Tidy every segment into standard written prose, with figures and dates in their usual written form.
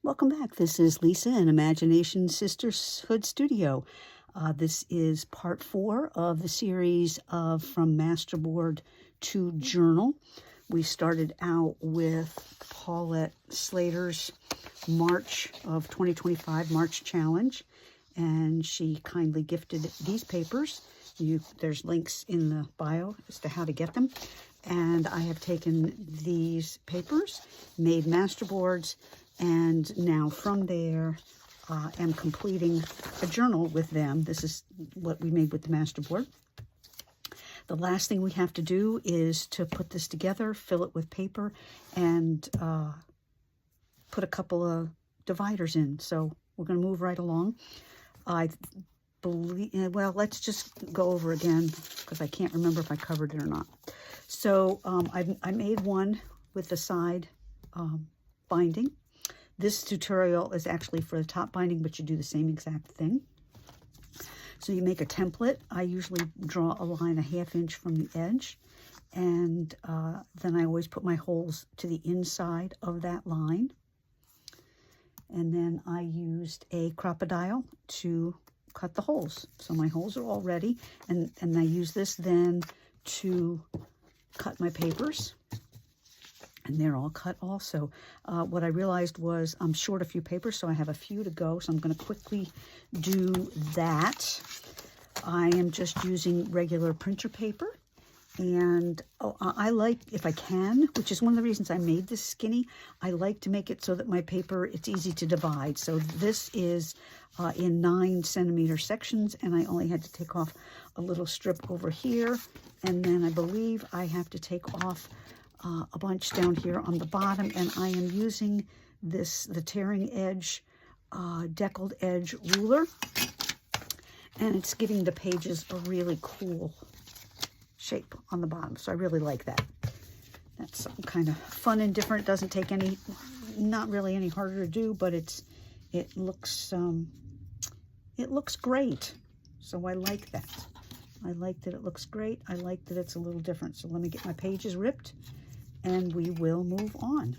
Welcome back. This is Lisa in Imagination Sisterhood Studio. This is part 4 of the series of From Masterboard to Journal. We started out with Paulette Slater's March of 2025 March Challenge, and she kindly gifted these papers. There's links in the bio as to how to get them. And I have taken these papers, made masterboards, and now from there, am completing a journal with them. This is what we made with the masterboard. The last thing we have to do is to put this together, fill it with paper, and put a couple of dividers in. So we're going to move right along. I believe, well, let's just go over again because I can't remember if I covered it or not. So I made one with the side binding. This tutorial is actually for the top binding, but you do the same exact thing. So you make a template. I usually draw a line a ½ inch from the edge, and then I always put my holes to the inside of that line. And then I used a Crop-A-Dile to cut the holes. So my holes are all ready, and I use this then to cut my papers. And they're all cut also. What I realized was I'm short a few papers, so I have a few to go. So I'm going to quickly do that. I am just using regular printer paper. And I like, if I can, which is one of the reasons I made this skinny, I like to make it so that my paper, it's easy to divide. So this is in 9cm sections, and I only had to take off a little strip over here. And then I believe I have to take off a bunch down here on the bottom, and I am using the tearing edge, deckled edge ruler, and it's giving the pages a really cool shape on the bottom. So I really like that. That's something kind of fun and different. Doesn't take not really any harder to do, but it looks great. So I like that. I like that it looks great. I like that it's a little different. So let me get my pages ripped, and we will move on.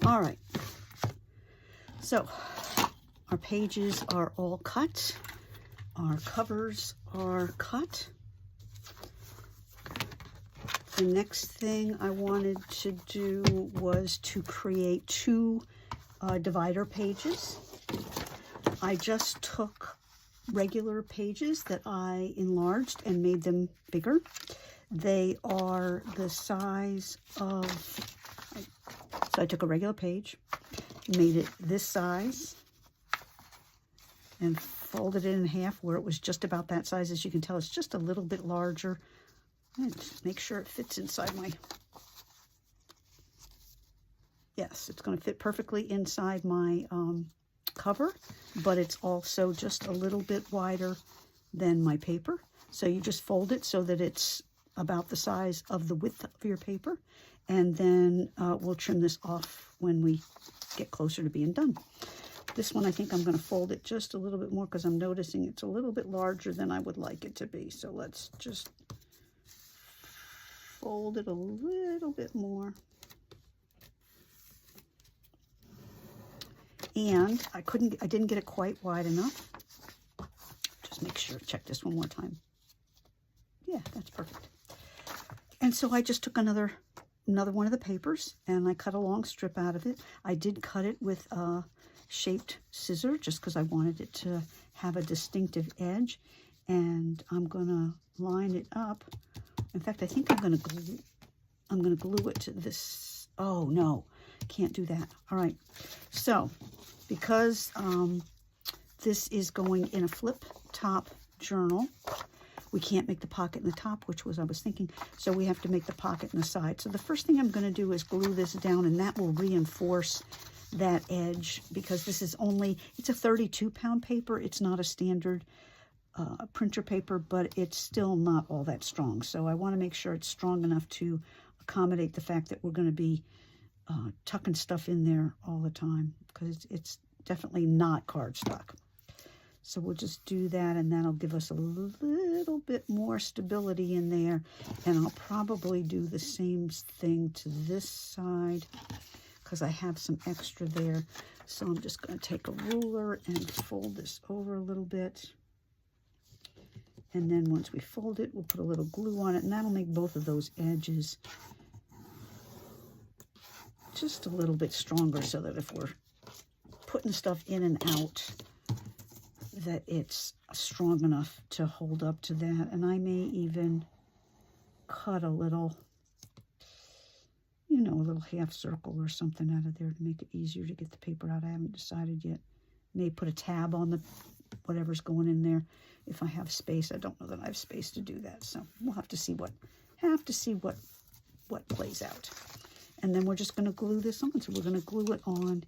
All right, so our pages are all cut. Our covers are cut. The next thing I wanted to do was to create 2 divider pages. I just took regular pages that I enlarged and made them bigger. They are the size of, so I took a regular page, made it this size, and folded it in half where it was just about that size. As you can tell, it's just a little bit larger. And just make sure it fits inside my, yes, it's going to fit perfectly inside my cover, but it's also just a little bit wider than my paper. So you just fold it so that it's about the size of the width of your paper. And then we'll trim this off when we get closer to being done. This one, I think I'm going to fold it just a little bit more because I'm noticing it's a little bit larger than I would like it to be. So let's just fold it a little bit more. And I didn't get it quite wide enough. Just make sure, check this one more time. Yeah, that's perfect. And so I just took another one of the papers and I cut a long strip out of it. I did cut it with a shaped scissor just because I wanted it to have a distinctive edge. And I'm gonna line it up. In fact, I think I'm gonna glue it to this. Oh no, can't do that. All right, so because this is going in a flip top journal, we can't make the pocket in the top, which was I was thinking, so we have to make the pocket in the side. So the first thing I'm going to do is glue this down, and that will reinforce that edge, because this is only, it's a 32-pound paper. It's not a standard printer paper, but it's still not all that strong. So I want to make sure it's strong enough to accommodate the fact that we're going to be tucking stuff in there all the time, because it's definitely not cardstock. So we'll just do that, and that'll give us a little bit more stability in there. And I'll probably do the same thing to this side because I have some extra there. So I'm just going to take a ruler and fold this over a little bit. And then once we fold it, we'll put a little glue on it, and that'll make both of those edges just a little bit stronger, so that if we're putting stuff in and out, that it's strong enough to hold up to that. And I may even cut a little, you know, a little half circle or something out of there to make it easier to get the paper out. I haven't decided yet. May put a tab on the whatever's going in there if I have space. I don't know that I have space to do that, so we'll have to see what plays out. And then we're just going to glue this on. So we're going to glue it on.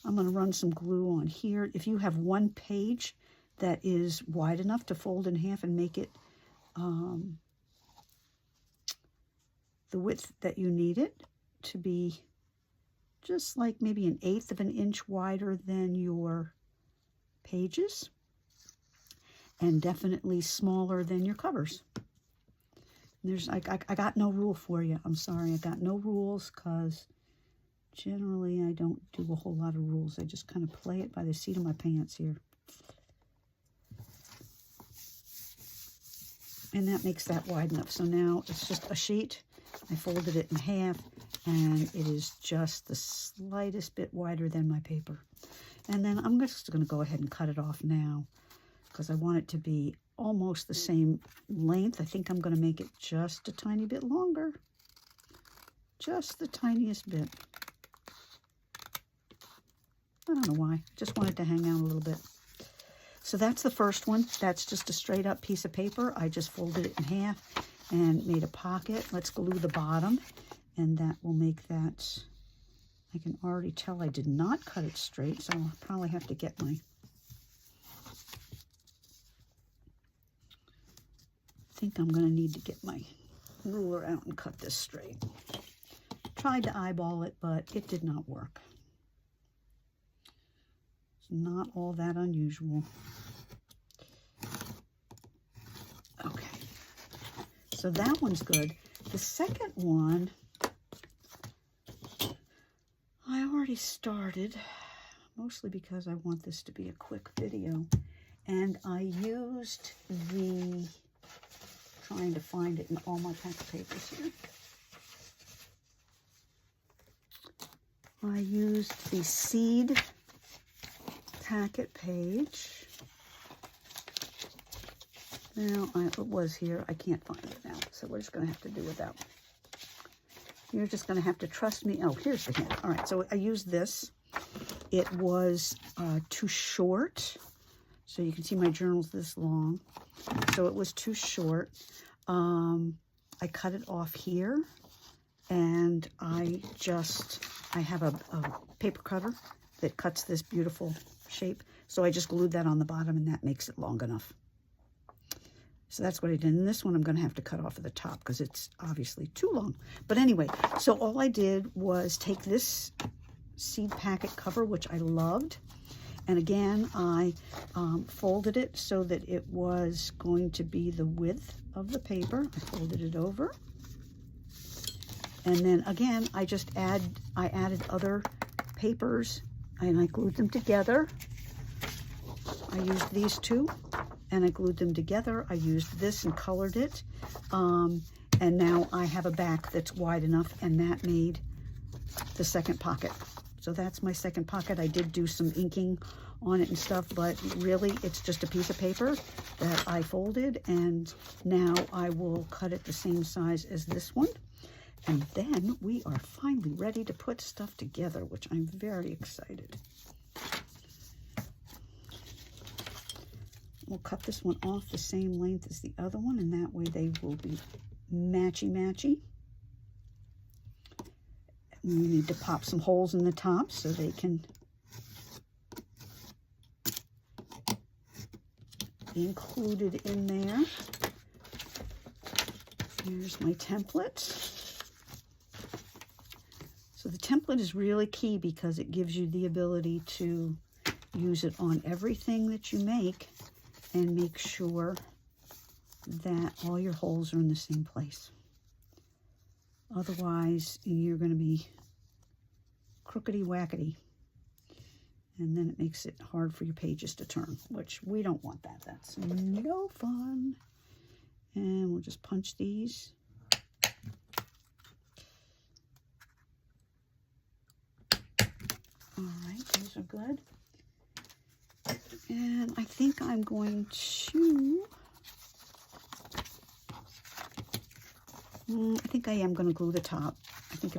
I'm going to run some glue on here. If you have one page that is wide enough to fold in half and make it the width that you need it to be, just like maybe 1/8 of an inch wider than your pages, and definitely smaller than your covers. I got no rule for you. I'm sorry, I got no rules, because generally I don't do a whole lot of rules. I just kind of play it by the seat of my pants here. And that makes that wide enough. So now it's just a sheet. I folded it in half, and it is just the slightest bit wider than my paper. And then I'm just going to go ahead and cut it off now, because I want it to be almost the same length. I think I'm going to make it just a tiny bit longer. Just the tiniest bit. I don't know why. Just wanted to hang out a little bit. So that's the first one. That's just a straight up piece of paper. I just folded it in half and made a pocket. Let's glue the bottom, and that will make that. I can already tell I did not cut it straight, so I'll probably have to get my I think I'm going to need to get my ruler out and cut this straight. Tried to eyeball it, but it did not work. It's not all that unusual. Okay, so that one's good. The second one, I already started, mostly because I want this to be a quick video, and I used the, trying to find it in all my pack of papers here. I used the seed packet page. Now, it was here. I can't find it now, so we're just going to have to do without. You're just going to have to trust me. Oh, here's the hint. All right, so I used this. It was too short. So you can see my journal's this long. So it was too short. I cut it off here, and I have a paper cutter that cuts this beautiful shape. So I just glued that on the bottom, and that makes it long enough. So that's what I did. And this one I'm going to have to cut off at the top because it's obviously too long. But anyway, so all I did was take this seed packet cover, which I loved. And again, I folded it so that it was going to be the width of the paper. I folded it over. And then again, I added other papers and I glued them together. I used these two and I glued them together. I used this and colored it. And now I have a back that's wide enough, and that made the second pocket. So that's my second pocket. I did do some inking on it and stuff, but really it's just a piece of paper that I folded, and now I will cut it the same size as this one. And then we are finally ready to put stuff together, which I'm very excited. We'll cut this one off the same length as the other one, and that way they will be matchy-matchy. We need to pop some holes in the top so they can be included in there. Here's my template. So the template is really key because it gives you the ability to use it on everything that you make and make sure that all your holes are in the same place. Otherwise, you're going to be crookedy-wackety. And then it makes it hard for your pages to turn, which we don't want that. That's no fun. And we'll just punch these. All right, those are good. And I think I'm going to... I think I am going to glue the top. I think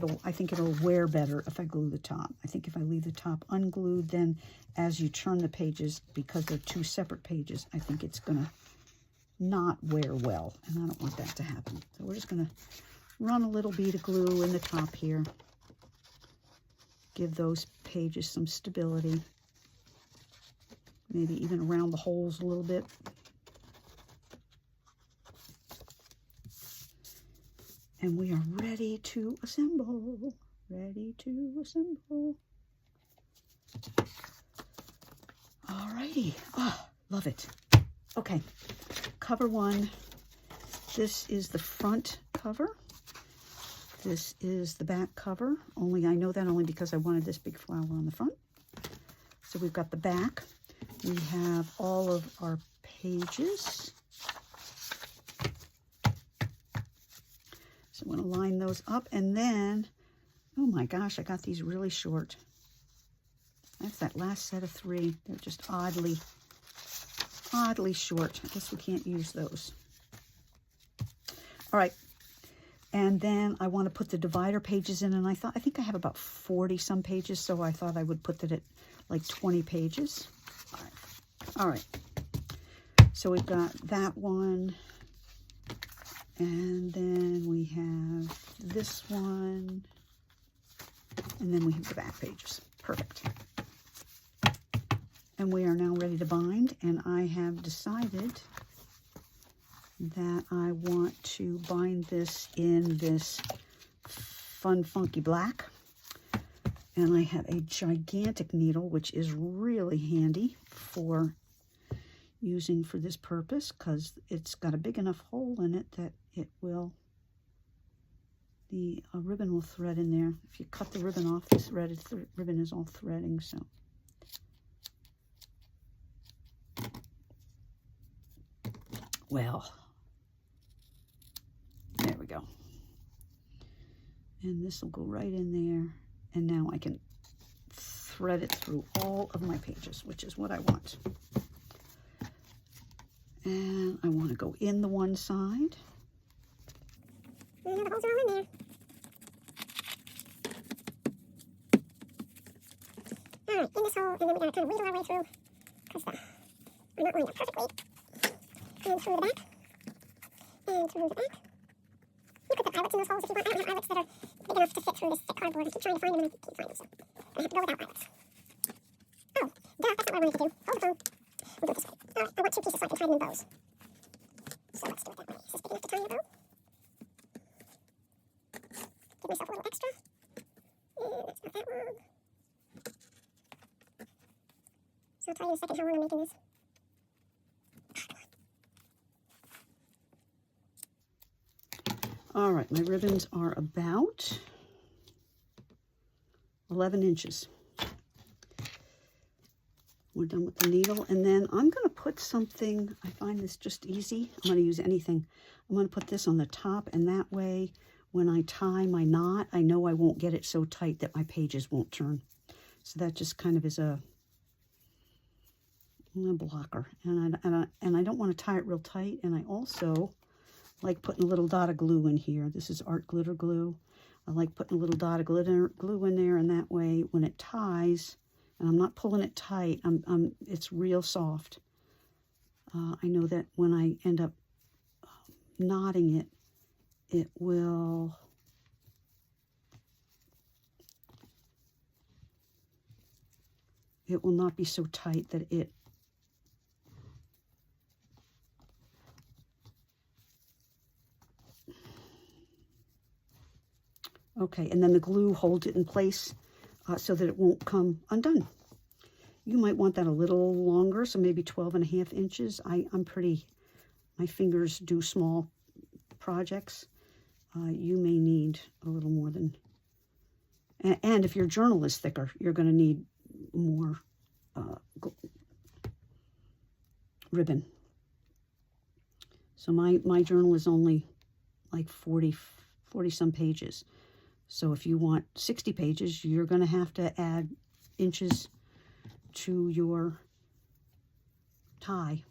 it'll wear better if I glue the top. I think if I leave the top unglued, then as you turn the pages, because they're two separate pages, I think it's going to not wear well, and I don't want that to happen. So we're just going to run a little bead of glue in the top here. Give those pages some stability. Maybe even around the holes a little bit. And we are ready to assemble. Ready to assemble. Alrighty. Oh, love it. Okay. Cover one. This is the front cover. This is the back cover. Only I know that only because I wanted this big flower on the front. So we've got the back. We have all of our pages. So I'm going to line those up, and then, oh my gosh, I got these really short. That's that last set of 3. They're just oddly short. I guess we can't use those. All right. And then I want to put the divider pages in, and I think I have about 40 some pages, so I thought I would put that at like 20 pages. All right. So we've got that one. And then we have this one, and then we have the back pages. Perfect. And we are now ready to bind, and I have decided that I want to bind this in this fun, funky black. And I have a gigantic needle, which is really handy for using for this purpose, because it's got a big enough hole in it that it will, the ribbon will thread in there. If you cut the ribbon off, this ribbon is all threading, so. Well, there we go. And this will go right in there, and now I can thread it through all of my pages, which is what I want. And I want to go in the one side. And the holes are all in there. All right, in this hole, and then we gotta kind of wiggle our way through, because we're not lined up perfectly. And through the back. And through the back. You could put eyelets in those holes if you want. I don't have eyelets that are big enough to fit through this cardboard. I keep trying to find them, and I can't find them, so I have to go without eyelets. Oh, duh, that's not what I wanted to do. Hold the phone. We'll do it this way. All right, I want 2 pieces so I can tie them in bows. So, let's do it that way. So speaking of the tiny bow, give myself a little extra. And it's not that long. So I'll tell you in a second how long I'm making this. All right, my ribbons are about 11 inches. We're done with the needle, and then I'm going to put something, I find this just easy. I'm going to use anything. I'm going to put this on the top, and that way when I tie my knot, I know I won't get it so tight that my pages won't turn. So that just kind of is a blocker, and I don't want to tie it real tight, and I also like putting a little dot of glue in here. This is Art Glitter Glue. I like putting a little dot of glue in there, and that way when it ties, and I'm not pulling it tight, it's real soft. I know that when I end up knotting it, it will not be so tight that it okay, and then the glue holds it in place so that it won't come undone. You might want that a little longer, so maybe 12.5 inches. I'm pretty, my fingers do small projects. You may need a little more than, and if your journal is thicker, you're going to need more ribbon. So my journal is only like 40 some pages. So if you want 60 pages, you're going to have to add inches to your tie.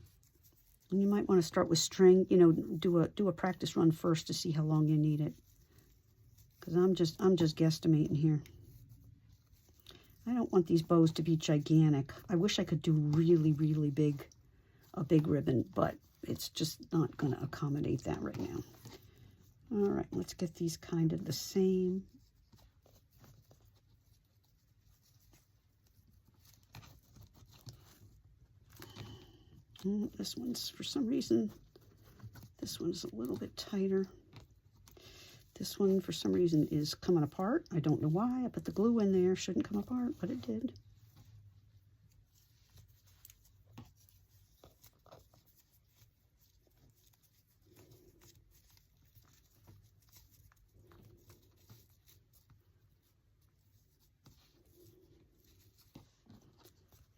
And you might want to start with string, you know, do a practice run first to see how long you need it. Because I'm just guesstimating here. I don't want these bows to be gigantic. I wish I could do really big, a big ribbon, but it's just not going to accommodate that right now. All right, let's get these kind of the same. This one's, for some reason, this one's a little bit tighter. This one, for some reason, is coming apart. I don't know why. I put the glue in there. Shouldn't come apart, but it did.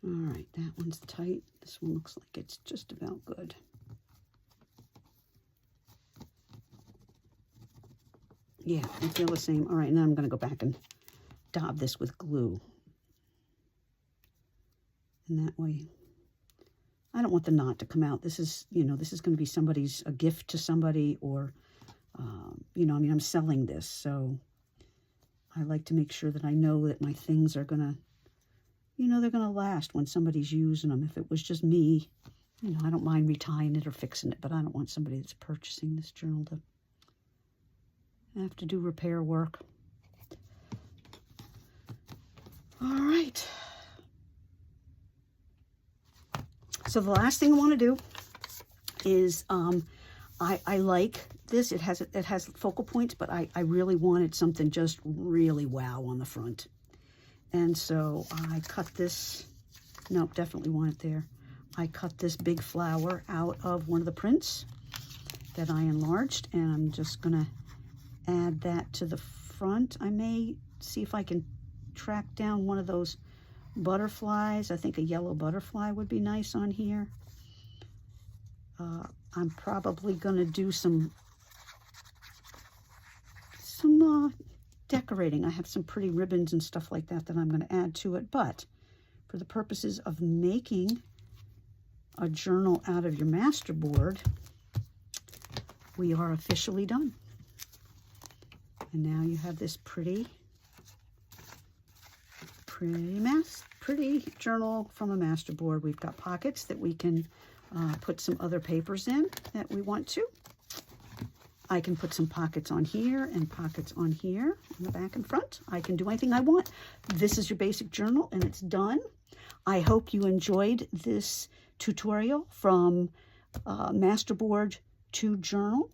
All right, that one's tight. This one looks like it's just about good. Yeah, I feel the same. All right, now I'm going to go back and dab this with glue. And that way, I don't want the knot to come out. This is, you know, this is going to be a gift to somebody, or, you know, I mean, I'm selling this. So I like to make sure that I know that my things are going to, you know, they're going to last when somebody's using them. If it was just me, you know, I don't mind retying it or fixing it, but I don't want somebody that's purchasing this journal to have to do repair work. All right. So the last thing I want to do is, I like this. It has focal points, but I really wanted something just really wow on the front. And so I cut this, nope, definitely want it there. I cut this big flower out of one of the prints that I enlarged, and I'm just gonna add that to the front. I may see if I can track down one of those butterflies. I think a yellow butterfly would be nice on here. I'm probably gonna do some decorating. I have some pretty ribbons and stuff like that I'm going to add to it, but for the purposes of making a journal out of your masterboard, we are officially done. And now you have this pretty journal from a masterboard. We've got pockets that we can put some other papers in that we want to. I can put some pockets on here and pockets on here, on the back and front. I can do anything I want. This is your basic journal, and it's done. I hope you enjoyed this tutorial from Masterboard 2 Journal.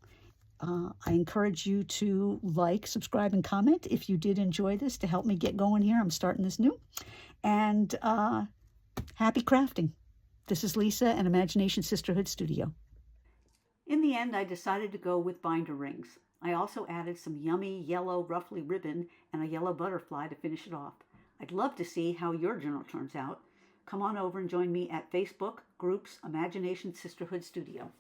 I encourage you to like, subscribe, and comment if you did enjoy this to help me get going here. I'm starting this new. And happy crafting. This is Lisa and Imagination Sisterhood Studio. In the end, I decided to go with binder rings. I also added some yummy yellow ruffly ribbon and a yellow butterfly to finish it off. I'd love to see how your journal turns out. Come on over and join me at Facebook groups Imagination Sisterhood Studio.